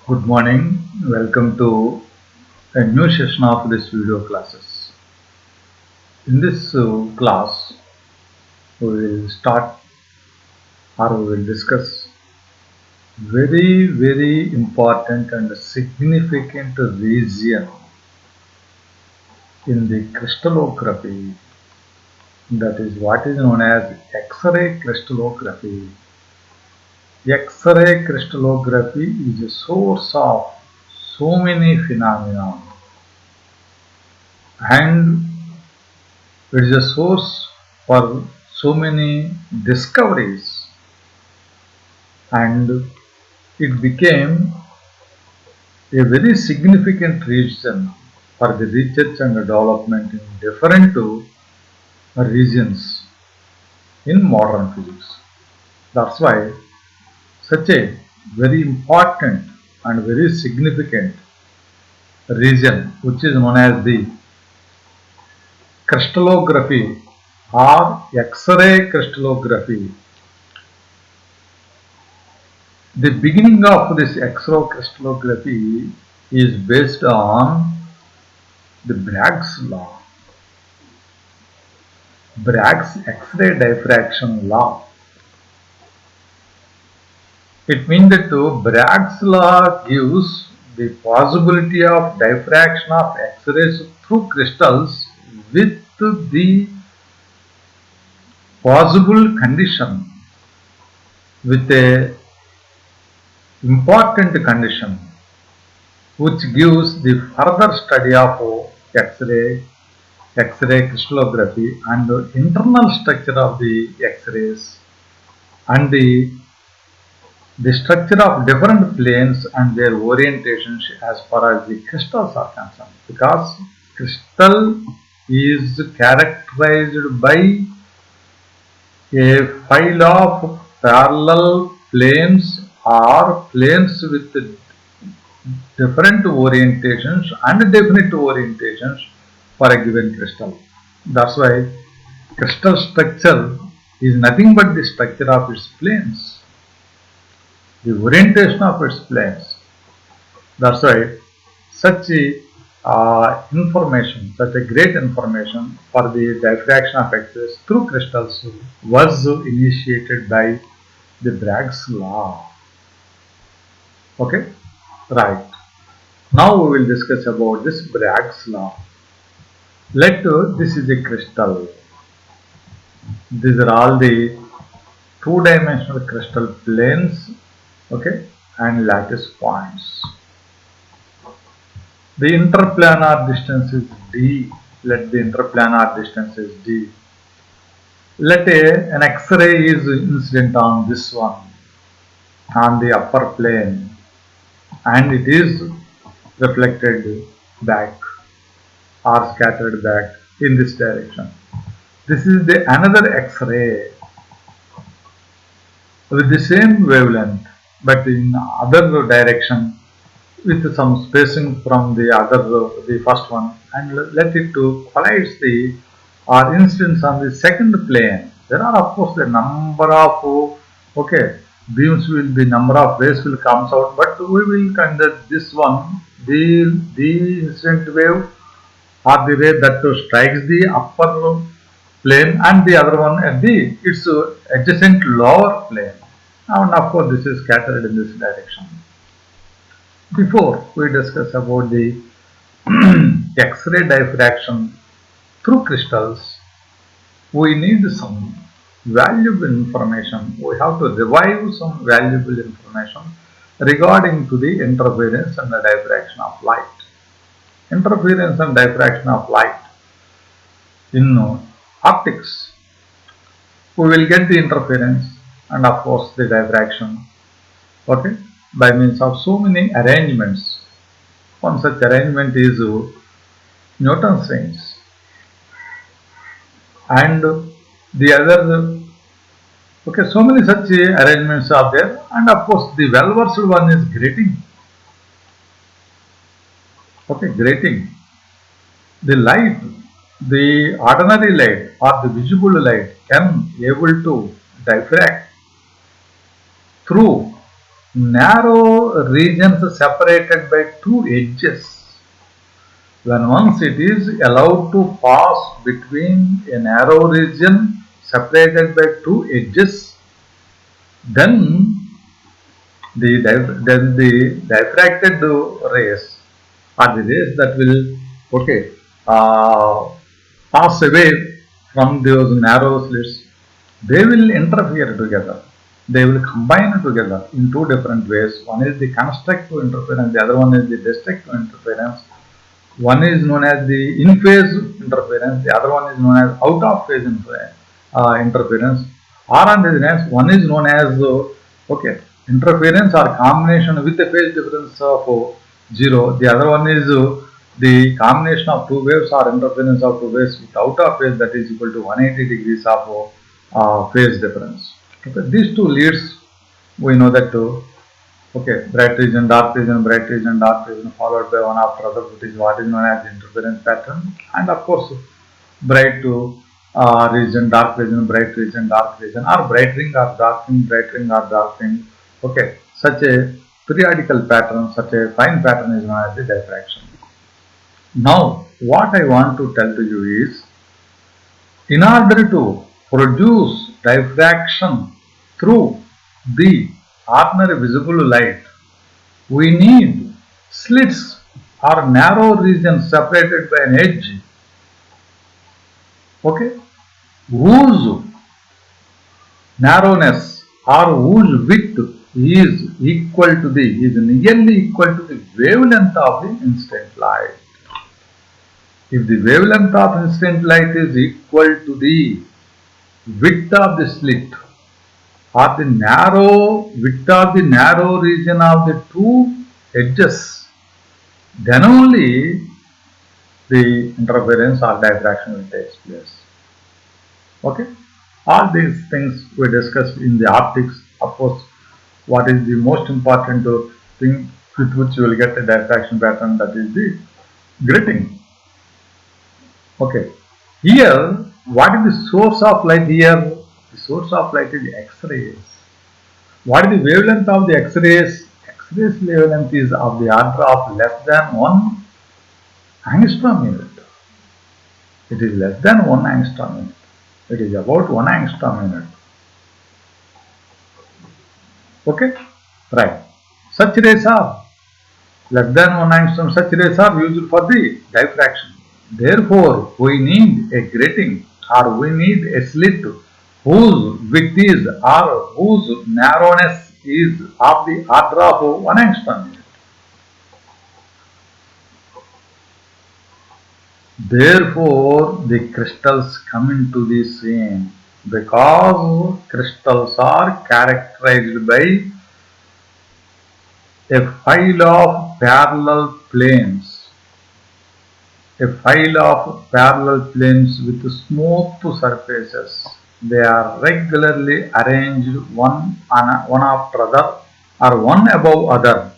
Good morning. Welcome to a new session of this video classes. In this class, we will start or we will discuss very important and significant region in the crystallography. That is what is known as X-ray crystallography. X-ray crystallography is a source of so many phenomena, and it is a source for so many discoveries, and it became a very significant reason for the research and development in different regions in modern physics. That's why such a very important and very significant region, which is known as the crystallography or X-ray crystallography. The beginning of this X-ray crystallography is based on the Bragg's law. Bragg's X-ray diffraction law. It means that Bragg's law gives the possibility of diffraction of X-rays through crystals with the possible condition, with a important condition, which gives the further study of X-ray crystallography and the internal structure of the X-rays and the structure of different planes and their orientations as far as the crystals are concerned. Because crystal is characterized by a file of parallel planes or planes with different orientations and definite orientations for a given crystal. That's why crystal structure is nothing but the structure of its planes, the orientation of its planes. That's why such a information, such a great information for the diffraction of X-rays through crystals was initiated by the Bragg's law. Okay, right. Now we will discuss about this Bragg's law. This is a crystal. These are all the two-dimensional crystal planes, okay, and lattice points. The interplanar distance is d. Let the interplanar distance is d. Let an X-ray is incident on this one, on the upper plane, and it is reflected back or scattered back in this direction. This is the another X-ray with the same wavelength, but in other direction with some spacing from the first one, and let it to collides the or instance on the second plane. There are of course the number of beams will be, number of rays will comes out, but we will consider this one, the incident wave or the ray that strikes the upper plane and the other one at the its adjacent lower plane, and of course this is scattered in this direction. Before we discuss about the X-ray diffraction through crystals, we need some valuable information. We have to revive some valuable information regarding to the interference and the diffraction of light. Interference and diffraction of light in optics. We will get the interference and of course the diffraction, okay, by means of so many arrangements. One such arrangement is Newton's rings, and the other, so many such arrangements are there, and of course the well versed one is grating. Grating. The light, the ordinary light or the visible light can able to diffract through narrow regions separated by two edges. When once it is allowed to pass between a narrow region separated by two edges, then the diffracted rays or the rays that will uh, pass away from those narrow slits, they will interfere together. They will combine together in two different ways. One is the constructive interference, the other one is the destructive interference. One is known as the in-phase interference, the other one is known as out-of-phase interference. Or on the other hand, one is known as interference or combination with a phase difference of 0. The other one is the combination of two waves or interference of two waves with out-of-phase, that is equal to 180 degrees of phase difference. Okay. These two leads, we know that bright region, dark region, bright region, dark region, followed by one after other, which is what is known as the interference pattern. And of course, bright region, dark region, bright region, dark region, or bright ring or dark ring, bright ring or dark ring. Okay, such a periodical pattern, such a fine pattern is known as the diffraction. Now, what I want to tell to you is, in order to produce diffraction through the ordinary visible light, we need slits or narrow regions separated by an edge, whose narrowness or whose width is nearly equal to the wavelength of the incident light. If the wavelength of incident light is equal to the width of the slit or the narrow width of the narrow region of the two edges, then only the interference or diffraction will take place. Okay, all these things we discussed in the optics. Of course, what is the most important thing with which you will get a diffraction pattern, that is the grating. Okay, here what is the source of light here? The source of light is X-rays. What is the wavelength of the X-rays? X-rays wavelength is of the order of less than 1 angstrom unit. It is less than 1 angstrom unit. It is about 1 angstrom unit. Okay, right. Such rays are less than 1 angstrom. Such rays are used for the diffraction. Therefore, we need a grating or we need a slit whose width is or whose narrowness is of the order of 1 angstrom unit. Therefore, the crystals come into the scene because crystals are characterized by a file of parallel planes. A file of parallel planes with smooth surfaces. They are regularly arranged one after other or one above other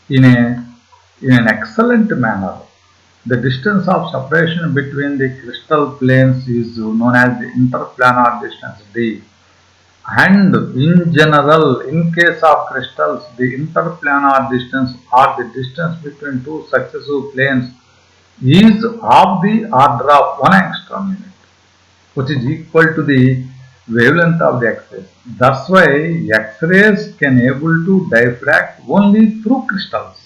in an excellent manner. The distance of separation between the crystal planes is known as the interplanar distance d. And in general, in case of crystals, the interplanar distance or the distance between two successive planes is of the order of 1 angstrom unit, which is equal to the wavelength of the X-rays. That's why X-rays can able to diffract only through crystals,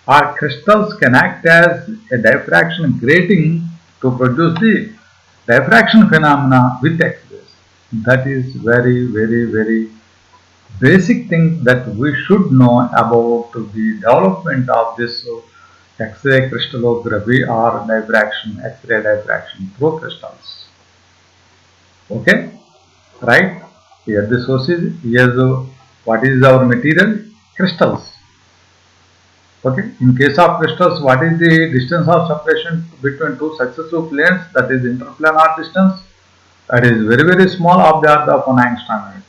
or crystals can act as a diffraction grating to produce the diffraction phenomena with X-rays. That is very, very, very basic thing that we should know about the development of this X-ray crystallography or diffraction, X-ray diffraction through crystals. Okay, right? Here the source is, here what is our material? Crystals. Okay, in case of crystals, what is the distance of separation between two successive planes? That is interplanar distance. That is very, very small, of the order of 1 angstrom unit.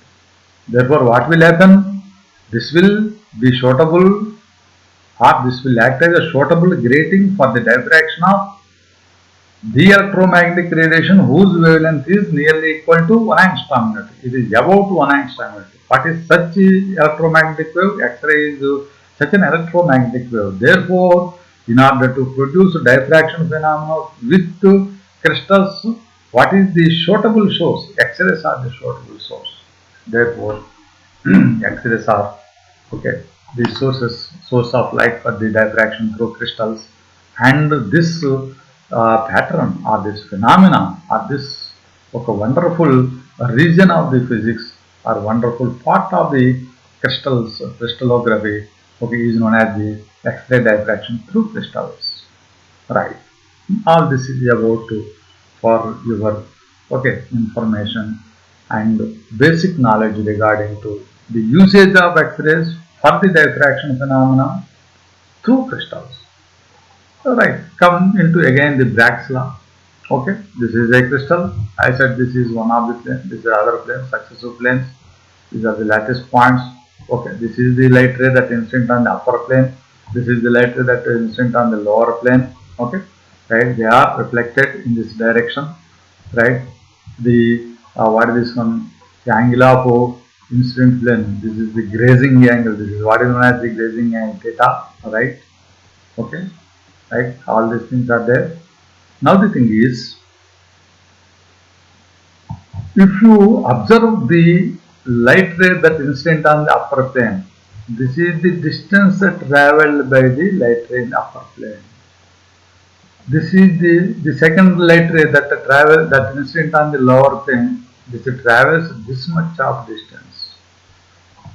Therefore, what will happen? This will be shootable, or this will act as a shootable grating for the diffraction of the electromagnetic radiation whose wavelength is nearly equal to 1 angstrom unit. It is about 1 angstrom unit. What is such electromagnetic wave? X-ray is such an electromagnetic wave. Therefore, in order to produce diffraction phenomena with crystals, what is the suitable source? X-rays are the suitable source. Therefore, X-rays are okay the source of light for the diffraction through crystals, and this pattern or this phenomena or this wonderful region of the physics or wonderful part of the crystallography is known as the X-ray diffraction through crystals, right? All this is about for your information and basic knowledge regarding to the usage of X-rays for the diffraction phenomena through crystals. Right, come into again the Bragg's law. Okay, this is a crystal. I said this is one of the planes, this is other plane, successive planes. These are the lattice points. Okay, this is the light ray that incident on the upper plane. This is the light ray that is incident on the lower plane. Okay, right, they are reflected in this direction. Right, the what is this one? The angle of incident plane. This is the grazing angle. This is what is known as the grazing angle theta. Right. Okay, right. All these things are there. Now the thing is, if you observe the light ray that incident on the upper plane, this is the distance travelled by the light ray in the upper plane. This is the second light ray that incident on the lower plane. This travels this much of distance.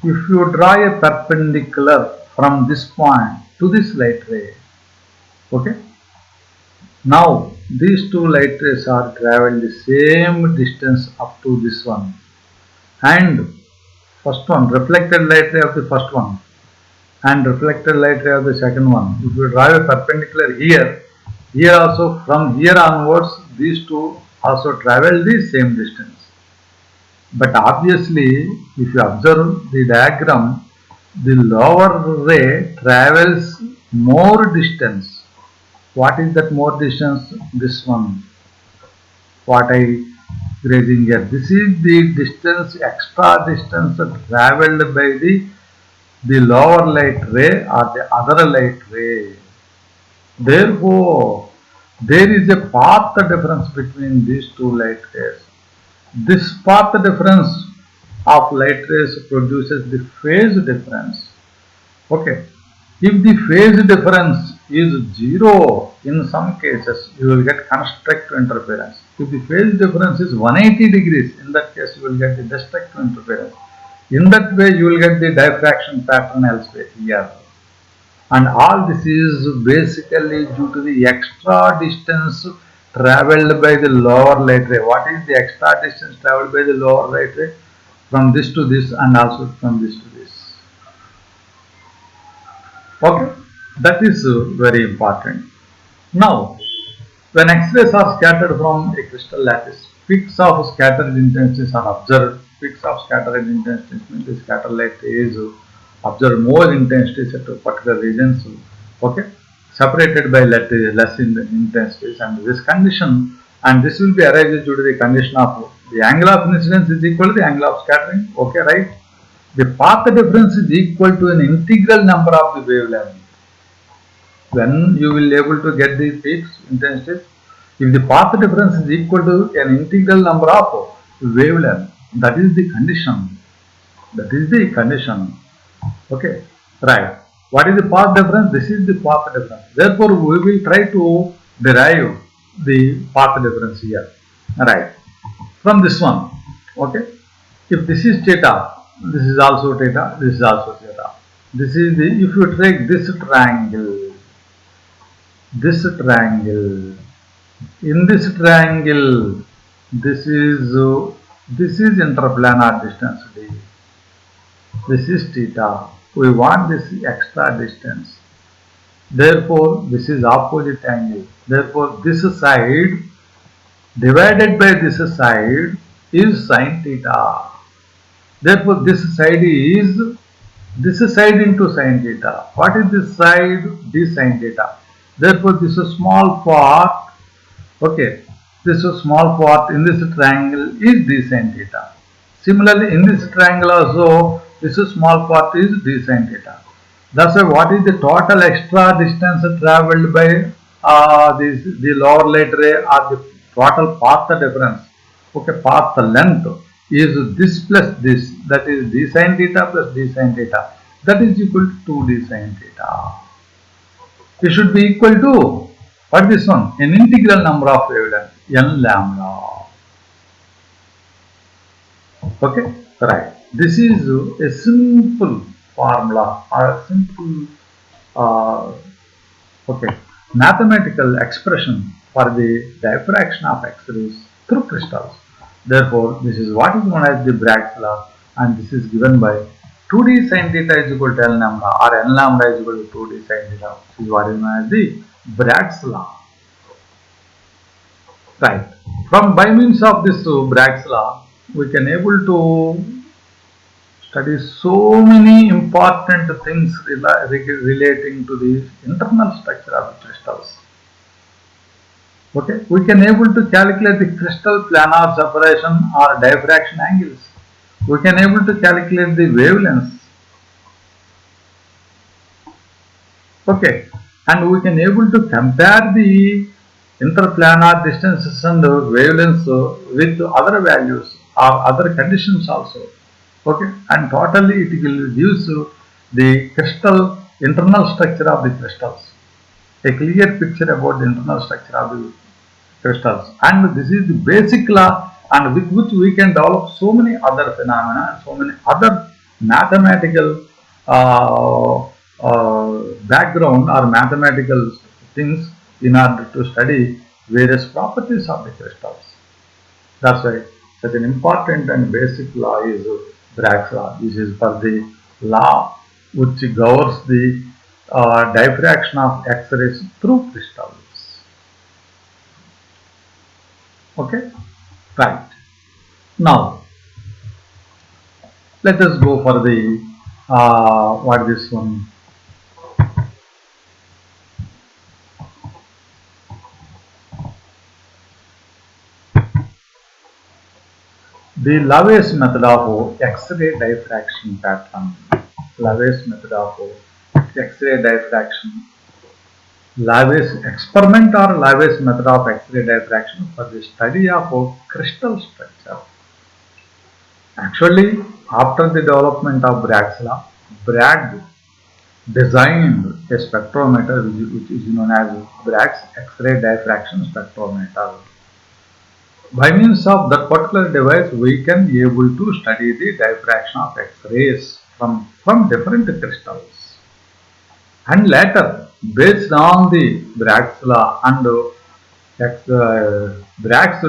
If you draw a perpendicular from this point to this light ray, okay. Now these two light rays are traveled the same distance up to this one, and first one reflected light ray of the first one and reflected light ray of the second one. If you draw a perpendicular here, here also from here onwards these two also travel the same distance. But obviously, if you observe the diagram, the lower ray travels more distance. What is that more distance? This one. What I grazing here. This is the distance, extra distance travelled by the lower light ray or the other light ray. Therefore, there is a path difference between these two light rays. This path difference of light rays produces the phase difference. Okay. If the phase difference is 0, in some cases you will get constructive interference. If the phase difference is 180 degrees, in that case you will get the destructive interference. In that way you will get the diffraction pattern elsewhere here. And all this is basically due to the extra distance travelled by the lower light ray. What is the extra distance travelled by the lower light ray? From this to this and also from this to this. Okay, that is very important. Now, when X-rays are scattered from a crystal lattice, peaks of scattered intensities are observed. Peaks of scattered intensities means the scattered light is observed more intensities at particular regions. Okay, separated by less intensities, and this condition, and this will be arising due to the condition of the angle of incidence is equal to the angle of scattering. Okay, right? The path difference is equal to an integral number of the wavelength. When you will able to get the peaks intensities, if the path difference is equal to an integral number of wavelength, that is the condition. That is the condition. Okay, right. What is the path difference? This is the path difference. Therefore, we will try to derive the path difference here. Right. From this one. Okay. If this is theta, this is also theta, this is also theta. This is the, if you take this triangle, in this triangle, this is interplanar distance d. This is theta. We want this extra distance. Therefore, this is opposite angle. Therefore, this side divided by this side is sine theta. Therefore, this side is this side into sine theta. What is this side? D sine theta. Therefore, this is small part. Okay, this is small part in this triangle is d sine theta. Similarly, in this triangle also, this is small part is d sin theta. That's why what is the total extra distance travelled by the lower light ray, or the total path difference. Okay, path length is this plus this, that is d sin theta plus d sin theta. That is equal to 2d sin theta. It should be equal to, what this one? An integral number of wavelength, n lambda. Okay, right. This is a simple formula or a simple uh, okay, mathematical expression for the diffraction of X-rays through crystals. Therefore, this is what is known as the Bragg's law, and this is given by 2d sin theta is equal to L lambda, or N lambda is equal to 2d sin theta. This is what is known as the Bragg's law. Right. From by means of this Bragg's law, we can able to study so many important things relating to the internal structure of the crystals. Okay, we can able to calculate the crystal planar separation or diffraction angles. We can able to calculate the wavelengths. Okay, and we can able to compare the interplanar distances and wavelengths with other values or other conditions also. Okay, and totally it will gives the crystal internal structure of the crystals, a clear picture about the internal structure of the crystals, and this is the basic law, and with which we can develop so many other phenomena and so many other mathematical background or mathematical things in order to study various properties of the crystals. That's why such an important and basic law is Bragg's law. This is for the law which governs the diffraction of X-rays through crystals. Okay, right. Now let us go for the what this one. The Lave's method of X-ray diffraction pattern. Lave's method of X-ray diffraction. Lave's experiment or Lave's method of X-ray diffraction for the study of crystal structure. Actually, after the development of Bragg's law, Bragg designed a spectrometer which is known as Bragg's X-ray diffraction spectrometer. By means of that particular device, we can be able to study the diffraction of X-rays from different crystals. And later, based on the Bragg's law and Bragg's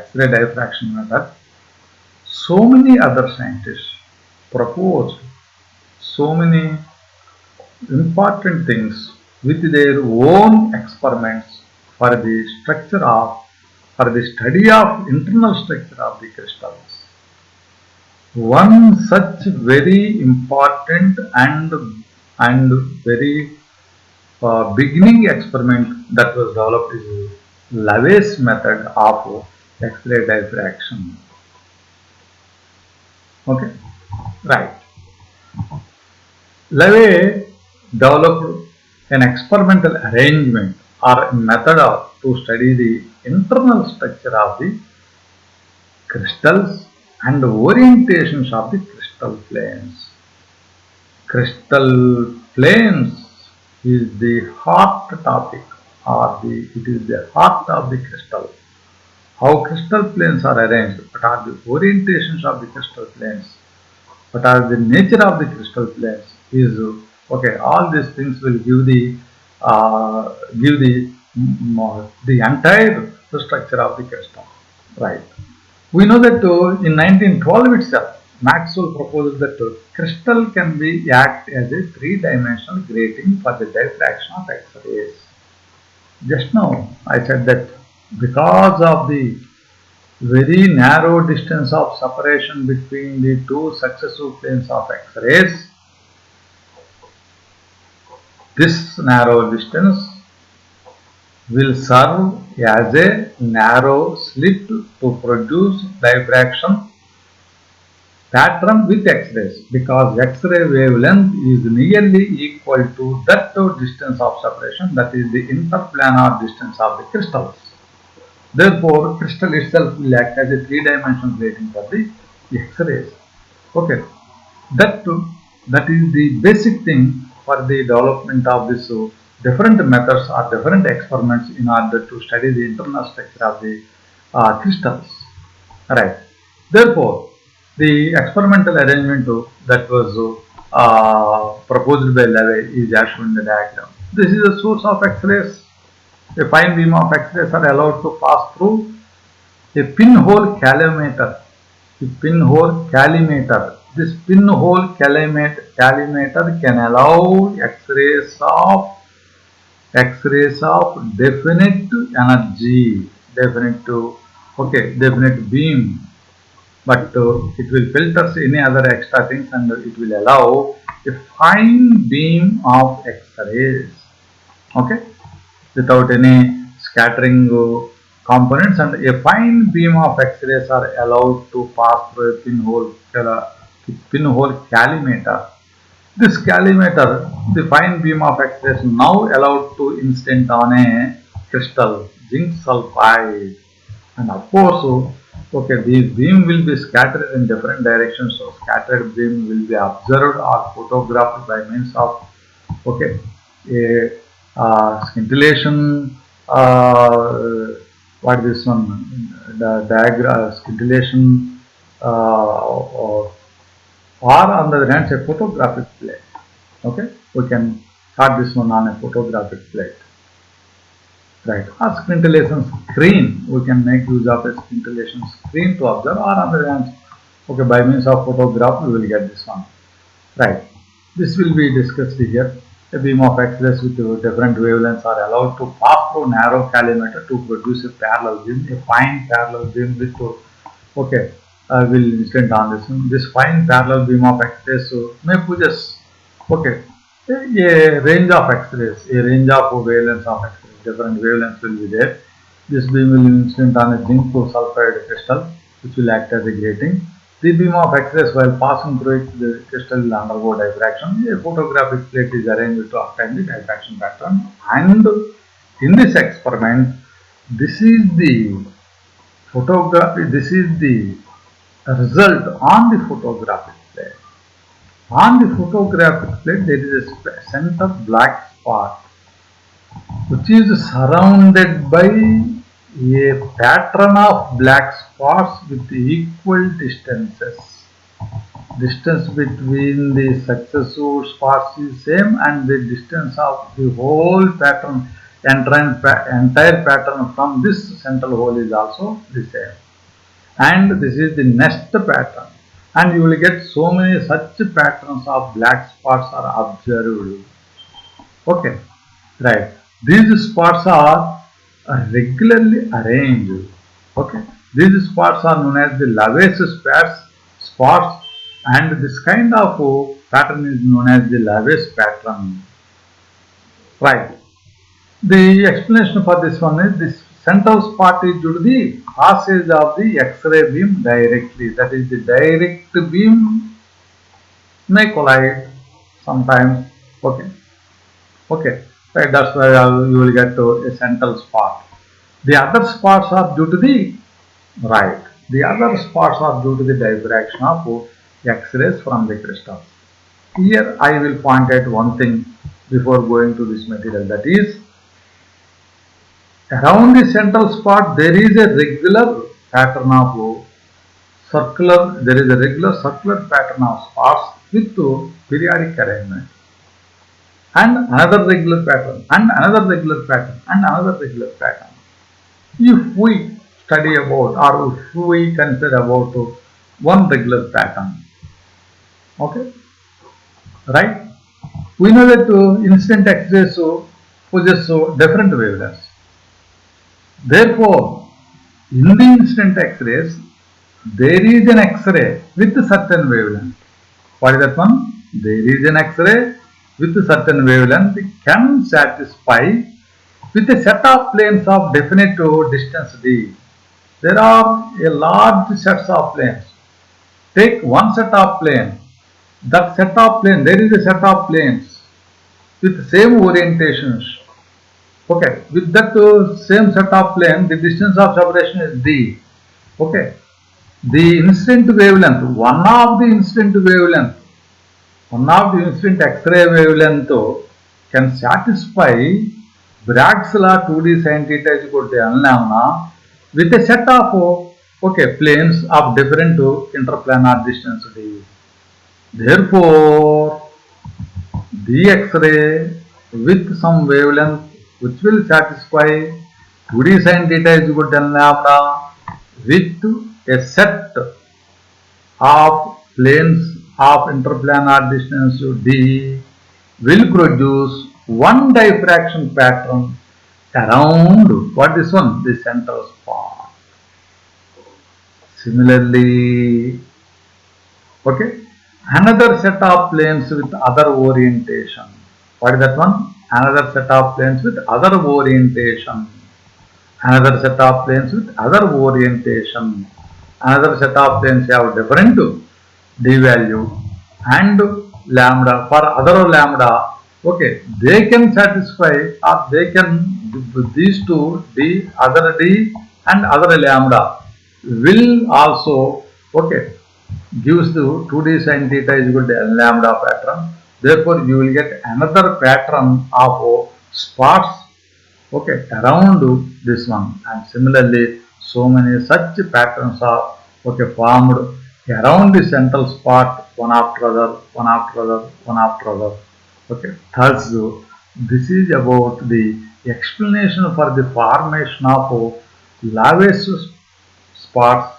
X-ray diffraction method, so many other scientists proposed so many important things with their own experiments for the structure of, for the study of internal structure of the crystals. One such very important and very beginning experiment that was developed is Lave's method of X-ray diffraction. Okay, right. Lave developed an experimental arrangement or method to study the internal structure of the crystals and orientations of the crystal planes. Crystal planes is the heart topic, or it is the heart of the crystal. How crystal planes are arranged, what are the orientations of the crystal planes, what are the nature of the crystal planes is okay. All these things will give the the entire structure of the crystal. Right. We know that in 1912 itself, Maxwell proposed that crystal can be act as a three-dimensional grating for the diffraction of X-rays. Just now I said that because of the very narrow distance of separation between the two successive planes of X-rays, this narrow distance will serve as a narrow slit to produce diffraction pattern with X-rays, because X-ray wavelength is nearly equal to that distance of separation, that is the interplanar distance of the crystals. Therefore, crystal itself will act as a three-dimensional grating for the X-rays. Okay, that that is the basic thing for the development of this different methods or different experiments in order to study the internal structure of the crystals. Right. Therefore, the experimental arrangement that was proposed by Levy is as shown in the diagram. This is a source of X-rays. A fine beam of X-rays are allowed to pass through a pinhole calorimeter. A pinhole calorimeter. This pinhole calorimeter can allow X-rays of definite energy, definite beam, but it will filter any other extra things and it will allow a fine beam of X-rays, okay, without any scattering components, and a fine beam of X-rays are allowed to pass through a pinhole calorimeter. This calorimeter, the fine beam of X-rays now allowed to incident on a crystal, zinc sulfide, and of course, okay, these beam will be scattered in different directions. So scattered beam will be observed or photographed by means of, okay, a scintillation. What is this one? The diagram scintillation, or on the other hand, a photographic plate. Okay, we can start this one on a photographic plate. Right, or scintillation screen. We can make use of a scintillation screen to observe, or on the other hand, okay, by means of photograph, we will get this one. Right, this will be discussed here. A beam of X-rays with different wavelengths are allowed to pass through narrow calorimeter to produce a parallel beam, a fine parallel beam with, okay, will incident on this one. This fine parallel beam of X-rays may possess, okay, a range of X-rays, a range of wavelengths of X-rays. Different wavelengths will be there. This beam will incident on a zinc sulfide crystal, which will act as a grating. The beam of X-rays, while passing through it, the crystal will undergo diffraction. A photographic plate is arranged to obtain the diffraction pattern. And in this experiment, this is the this is the result on the photographic plate. On the photographic plate, there is a center black spot which is surrounded by a pattern of black spots with equal distances. Distance between the successive spots is same, and the distance of the whole pattern, entire pattern from this central hole is also the same. And this is the next pattern, and you will get so many such patterns of black spots are observed. Okay, right. These spots are regularly arranged. Okay, these spots are known as the Lave's spots, and this kind of pattern is known as the Lave's pattern. Right. The explanation for this one is this central spot is due to the passage of the X-ray beam directly. That is, the direct beam may collide sometimes. Okay. Okay. Right. That's why you will get to a central spot. The other spots are due to the right. The other spots are due to the diffraction of X-rays from the crystals. Here I will point out one thing before going to this material, that is, around the central spot there is a regular pattern of regular circular pattern of spots with periodic arrangement, and another regular pattern, and another regular pattern, and another regular pattern. If we study about, or if we consider about one regular pattern, okay, right? We know that incident X-rays possess different wavelengths. Therefore, in the incident X-rays, there is an X-ray with a certain wavelength. What is that one? There is an X-ray with a certain wavelength can satisfy with a set of planes of definite distance d. There are a large sets of planes. Take one set of plane. That set of plane, there is a set of planes with same orientations. Okay, with that same set of plane, the distance of separation is d. Okay, the incident wavelength, one of the incident X-ray wavelength can satisfy Bragg's law 2D sin theta is equal to n lambda with a set of planes of different interplanar distance d. Therefore, the X-ray with some wavelength which will satisfy 2D sin theta is equal to n lambda with a set of planes of interplanar distance d will produce one diffraction pattern around what is one? The central spot. Similarly, another set of planes with other orientation. What is that one? Another set of planes with other orientation. Another set of planes with other orientation. Another set of planes have different d value and lambda. For other lambda, they can satisfy, or they can, these two d, other d and other lambda will also gives the 2d sin theta is equal to n lambda pattern. Therefore, you will get another pattern of spots around this one, and similarly so many such patterns are formed around the central spot, one after other, one after other, one after other. Thus this is about the explanation for the formation of Lave's spots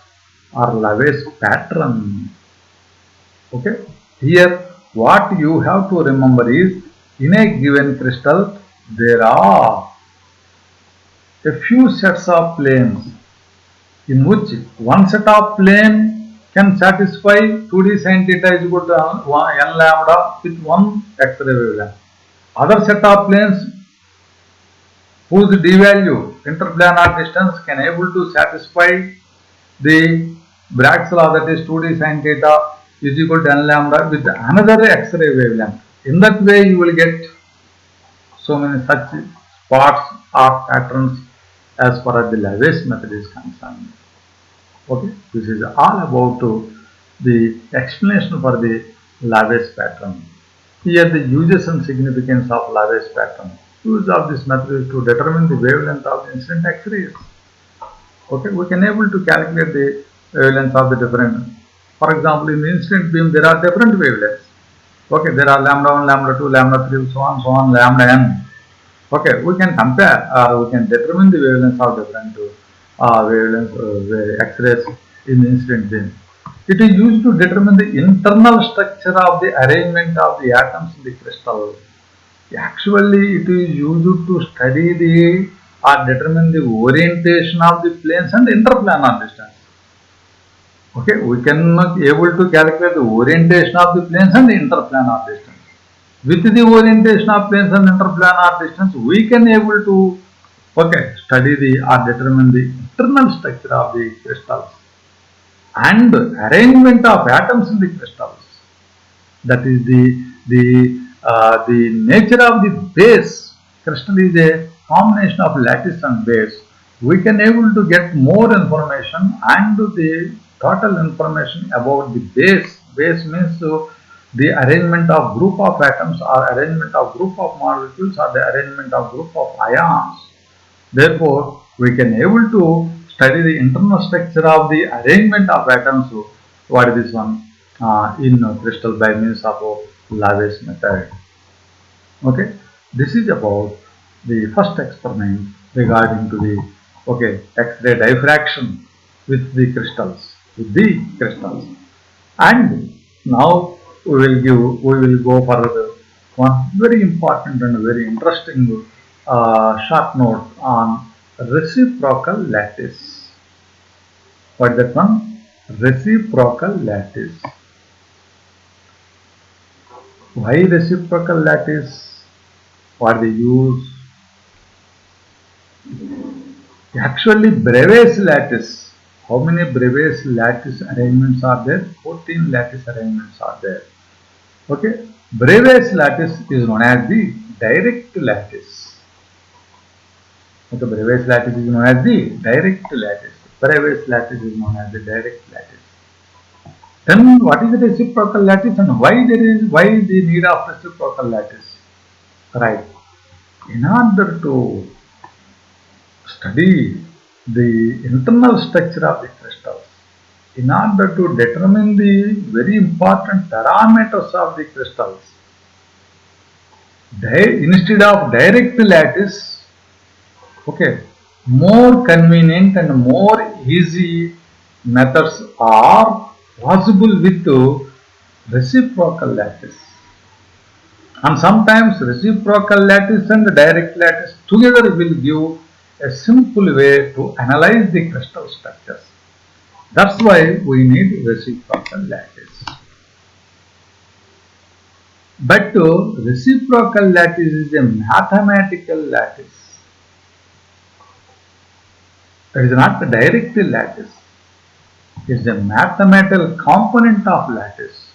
or Lave's pattern. Here what you have to remember is, in a given crystal there are a few sets of planes in which one set of plane can satisfy 2d sin theta is equal to n lambda with one X-ray wavelength. Other set of planes whose d value, interplanar distance, can able to satisfy the Bragg's law, that is 2d sin theta is equal to n lambda with another X-ray wavelength. In that way you will get so many such spots or patterns as far as the Lave's method is concerned. This is all about the explanation for the Lave's pattern. Here the uses and significance of Lave's pattern. Use of this method is to determine the wavelength of the incident X-rays. We can able to calculate the wavelength of the different. For example, in the incident beam there are different wavelengths. There are lambda 1, lambda 2, lambda 3, so on, lambda n. We can compare or we can determine the wavelengths of different X-rays in the incident beam. It is used to determine the internal structure of the arrangement of the atoms in the crystal. Actually, it is used to study the or determine the orientation of the planes and interplanar distance. We can able to calculate the orientation of the planes and the interplanar distance. With the orientation of planes and interplanar distance, we can able to study the or determine the internal structure of the crystals and arrangement of atoms in the crystals. That is the nature of the base. Crystal is a combination of lattice and base. We can able to get more information and the total information about the base. Base means the arrangement of group of atoms or arrangement of group of molecules or the arrangement of group of ions. Therefore, we can able to study the internal structure of the arrangement of atoms. What is this one? In crystal by means of Lave's method. This is about the first experiment regarding to the X-ray diffraction with the crystals. And now we will go further. One very important and very interesting short note on reciprocal lattice. What is that one? Reciprocal lattice. Why reciprocal lattice? What the use? Actually, Bravais lattice. How many Bravais lattice arrangements are there? 14 lattice arrangements are there. Okay. Bravais lattice is known as the direct lattice. Okay, Bravais lattice is known as the direct lattice. Bravais lattice is known as the direct lattice. Then what is the reciprocal lattice and why the need of reciprocal lattice? Right. In order to study the internal structure of the crystals, in order to determine the very important parameters of the crystals, instead of direct lattice, okay, more convenient and more easy methods are possible with reciprocal lattice. And sometimes reciprocal lattice and direct lattice together will give a simple way to analyze the crystal structures. That's why we need reciprocal lattice. But reciprocal lattice is a mathematical lattice. It is not a direct lattice. It is a mathematical component of lattice.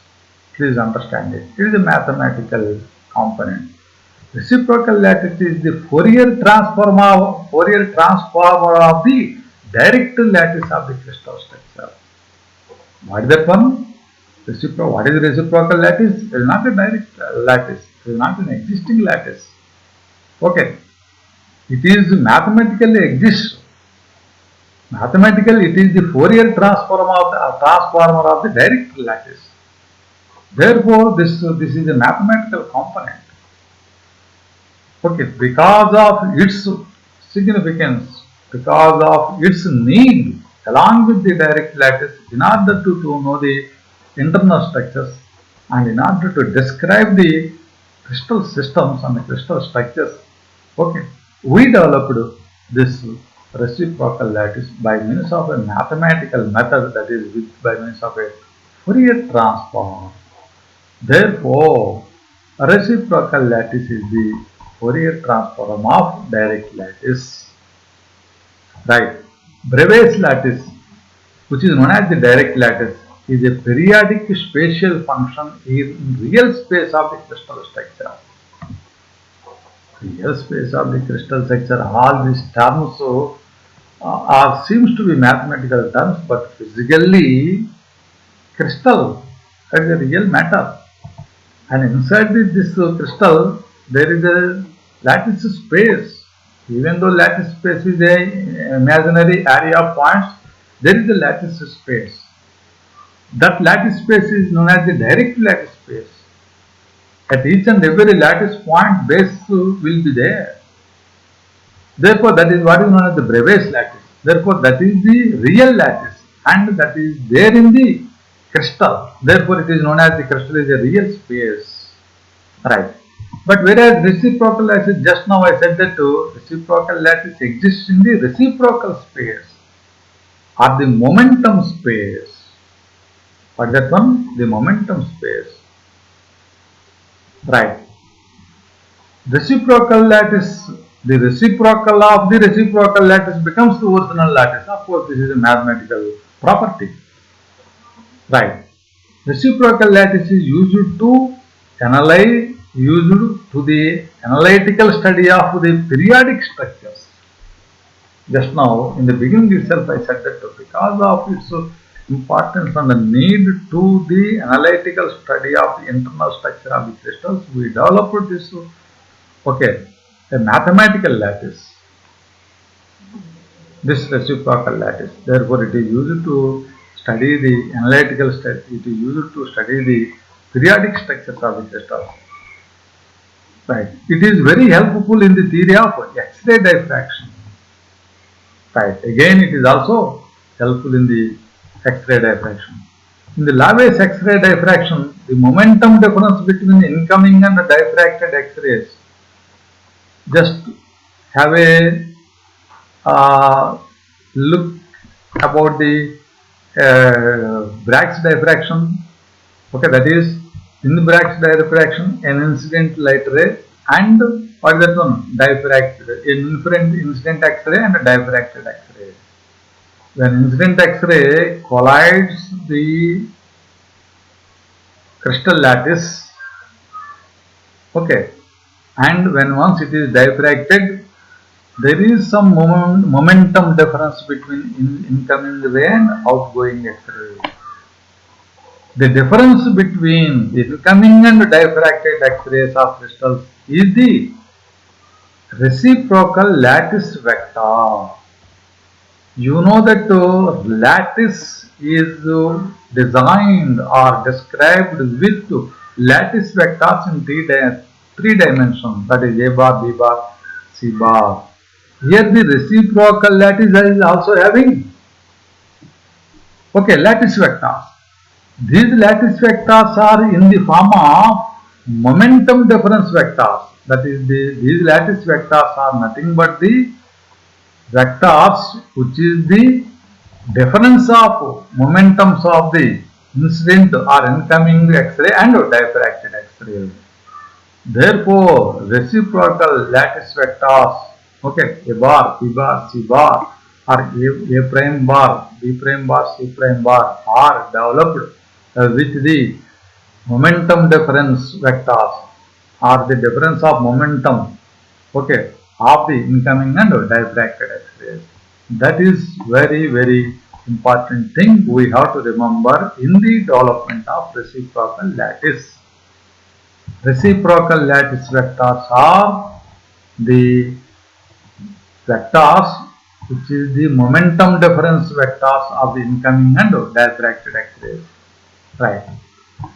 Please understand it. It is a mathematical component. Reciprocal lattice is the Fourier transform of the direct lattice of the crystal structure. What is that one? What is reciprocal lattice? It is not a direct lattice. It is not an existing lattice. Okay. It is mathematically exists. Mathematically, it is the Fourier transformer of the direct lattice. Therefore, this is a mathematical component. Okay, because of its significance, because of its need, along with the direct lattice, in order to know the internal structures and in order to describe the crystal systems and the crystal structures, okay, we developed this reciprocal lattice by means of a mathematical method, that is by means of a Fourier transform. Therefore, a reciprocal lattice is the Fourier transform of direct lattice. Right. Bravais lattice, which is known as the direct lattice, is a periodic spatial function in real space of the crystal structure. Real space of the crystal structure, all these terms seems to be mathematical terms, but physically crystal is a real matter. And inside this crystal, there is a lattice space. Even though lattice space is a imaginary area of points, there is a lattice space. That lattice space is known as the direct lattice space. At each and every lattice point, base will be there. Therefore, that is what is known as the Bravais lattice. Therefore, that is the real lattice, and that is there in the crystal. Therefore, it is known as the crystal is a real space. Right. But whereas reciprocal lattice, just now I said that reciprocal lattice exists in the reciprocal space or the momentum space. What is that one? The momentum space. Right. Reciprocal lattice, the reciprocal of the reciprocal lattice becomes the original lattice. Of course, this is a mathematical property. Right. Reciprocal lattice is used to the analytical study of the periodic structures. Just now, in the beginning itself, I said that because of its importance and the need to the analytical study of the internal structure of the crystals, we developed this, a mathematical lattice, this reciprocal lattice. Therefore, it is used to study the analytical study, it is used to study the periodic structures of the crystals. Right. It is very helpful in the theory of X-ray diffraction. Right. Again, it is also helpful in the X-ray diffraction. In the Lave's X-ray diffraction, the momentum difference between the incoming and the diffracted X-rays, just have a look about the Bragg's diffraction. Okay, that is in the Bragg's diffraction, an incident light ray and What is that one? Diffracted. Incident X-ray and diffracted X-ray. When incident X-ray collides the crystal lattice, okay, and when once it is diffracted, there is some momentum difference between incoming ray and outgoing X-ray. The difference between the incoming and diffracted X-rays of crystals is the reciprocal lattice vector. You know that lattice is designed or described with lattice vectors in three dimensions, that is A bar, B bar, C bar. Here the reciprocal lattice is also having lattice vectors. These lattice vectors are in the form of momentum difference vectors. That is, these lattice vectors are nothing but the vectors which is the difference of momentums of the incident or incoming X-ray and diffracted X-ray. Therefore, reciprocal lattice vectors, A bar, B bar, C bar, or A prime bar, B prime bar, C prime bar are developed with the momentum difference vectors or the difference of momentum, of the incoming and diffracted X-rays. That is very important thing we have to remember in the development of reciprocal lattice. Reciprocal lattice vectors are the vectors which is the momentum difference vectors of the incoming and diffracted X-rays. Right.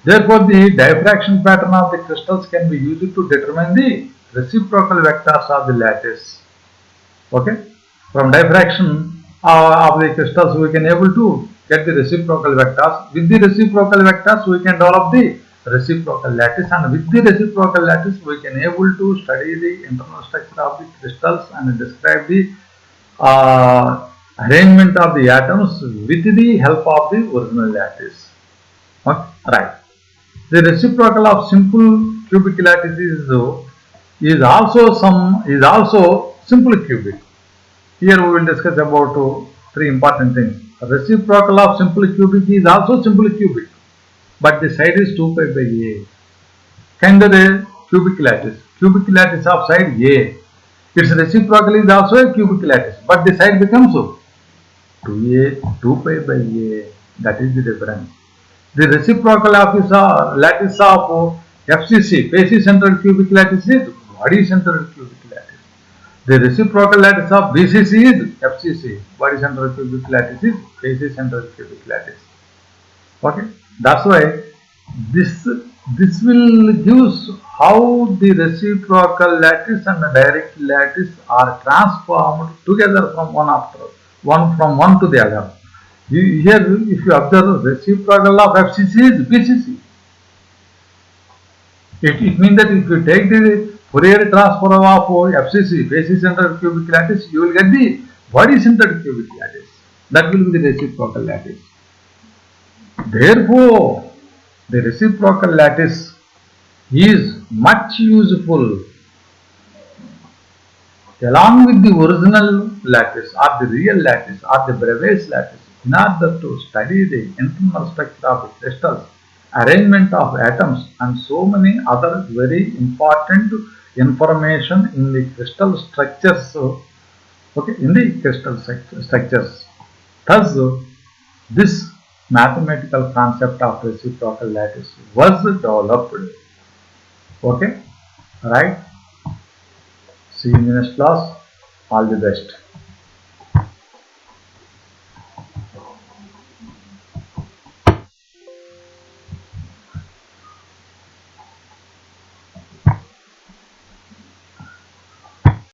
Therefore, the diffraction pattern of the crystals can be used to determine the reciprocal vectors of the lattice. Okay. From diffraction of the crystals, we can able to get the reciprocal vectors. With the reciprocal vectors, we can develop the reciprocal lattice, and with the reciprocal lattice, we can able to study the internal structure of the crystals and describe the arrangement of the atoms with the help of the original lattice. Okay. Right. The reciprocal of simple cubic lattice is also simple cubic. Here we will discuss about three important things. Reciprocal of simple cubic is also simple cubic, but the side is 2 pi by A. Kind of a cubic lattice. Cubic lattice of side A. Its reciprocal is also a cubic lattice, but the side becomes 2A, 2 pi by A. That is the difference. The reciprocal of this lattice of FCC, facies-centered cubic lattice, is body-centered cubic lattice. The reciprocal lattice of BCC is FCC, body-centered cubic lattice is facies-centered cubic lattice. Okay, that's why this will give how the reciprocal lattice and the direct lattice are transformed together from one to the other. Here, if you observe, reciprocal of FCC is BCC. It means that if you take the Fourier transform of FCC, facies-centered cubic lattice, you will get the body-centered cubic lattice. That will be the reciprocal lattice. Therefore, the reciprocal lattice is much useful along with the original lattice or the real lattice or the Bravais lattice in order to study the internal structure of the crystals, arrangement of atoms, and so many other very important information in the crystal structures, in the crystal structures. Thus, this mathematical concept of reciprocal lattice was developed. Okay, right? See you in the next class. All the best.